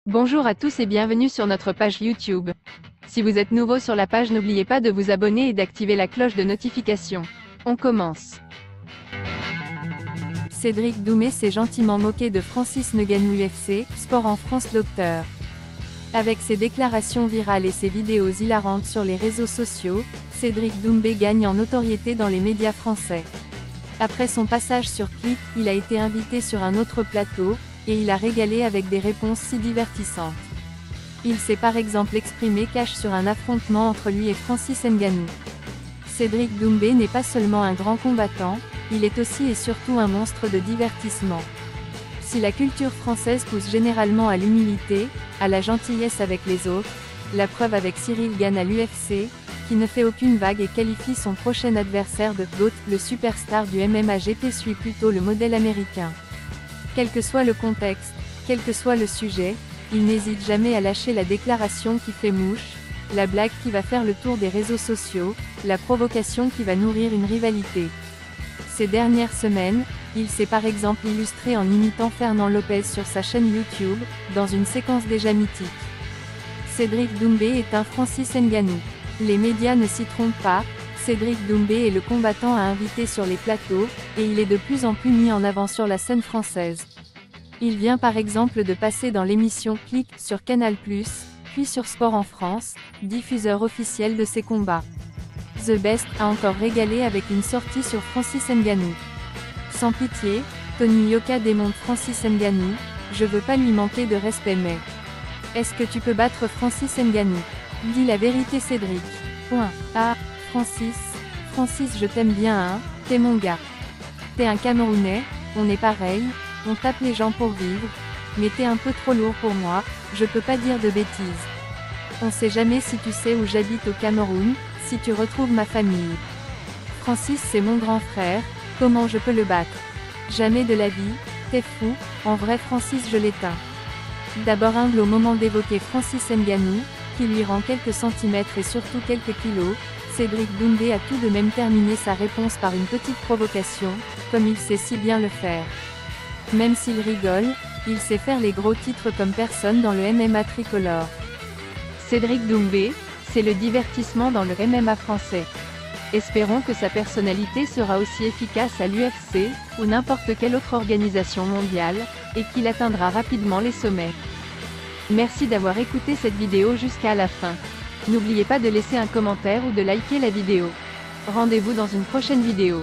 Bonjour à tous et bienvenue sur notre page YouTube. Si vous êtes nouveau sur la page, n'oubliez pas de vous abonner et d'activer la cloche de notification. On commence. Cédric Doumbé s'est gentiment moqué de Francis Ngannou UFC, Sport en France Docteur. Avec ses déclarations virales et ses vidéos hilarantes sur les réseaux sociaux, Cédric Doumbé gagne en notoriété dans les médias français. Après son passage sur Click, il a été invité sur un autre plateau, et il a régalé avec des réponses si divertissantes. Il s'est par exemple exprimé cash sur un affrontement entre lui et Francis Ngannou. Cédric Doumbé n'est pas seulement un grand combattant, il est aussi et surtout un monstre de divertissement. Si la culture française pousse généralement à l'humilité, à la gentillesse avec les autres, la preuve avec Cyril Gane à l'UFC, qui ne fait aucune vague et qualifie son prochain adversaire de GOAT, le superstar du MMA GP suit plutôt le modèle américain. Quel que soit le contexte, quel que soit le sujet, il n'hésite jamais à lâcher la déclaration qui fait mouche, la blague qui va faire le tour des réseaux sociaux, la provocation qui va nourrir une rivalité. Ces dernières semaines, il s'est par exemple illustré en imitant Fernand Lopez sur sa chaîne YouTube, dans une séquence déjà mythique. Cédric Doumbé est un Francis Ngannou. Les médias ne s'y trompent pas, Cédric Doumbé est le combattant à inviter sur les plateaux, et il est de plus en plus mis en avant sur la scène française. Il vient par exemple de passer dans l'émission Click sur Canal+, puis sur Sport en France, diffuseur officiel de ses combats. The Best a encore régalé avec une sortie sur Francis Ngannou. Sans pitié, Tony Yoka démonte Francis Ngannou, je veux pas lui manquer de respect mais... Est-ce que tu peux battre Francis Ngannou? Dis la vérité Cédric. Ah, Francis je t'aime bien hein, t'es mon gars. T'es un Camerounais, on est pareil, on tape les gens pour vivre, mais t'es un peu trop lourd pour moi, je peux pas dire de bêtises. On sait jamais si tu sais où j'habite au Cameroun, si tu retrouves ma famille. Francis c'est mon grand frère, comment je peux le battre? Jamais de la vie, t'es fou, en vrai Francis je l'éteins. D'abord humble au moment d'évoquer Francis Ngannou, qui lui rend quelques centimètres et surtout quelques kilos, Cédric Doumbé a tout de même terminé sa réponse par une petite provocation, comme il sait si bien le faire. Même s'il rigole, il sait faire les gros titres comme personne dans le MMA tricolore. Cédric Doumbé, c'est le divertissement dans le MMA français. Espérons que sa personnalité sera aussi efficace à l'UFC, ou n'importe quelle autre organisation mondiale, et qu'il atteindra rapidement les sommets. Merci d'avoir écouté cette vidéo jusqu'à la fin. N'oubliez pas de laisser un commentaire ou de liker la vidéo. Rendez-vous dans une prochaine vidéo.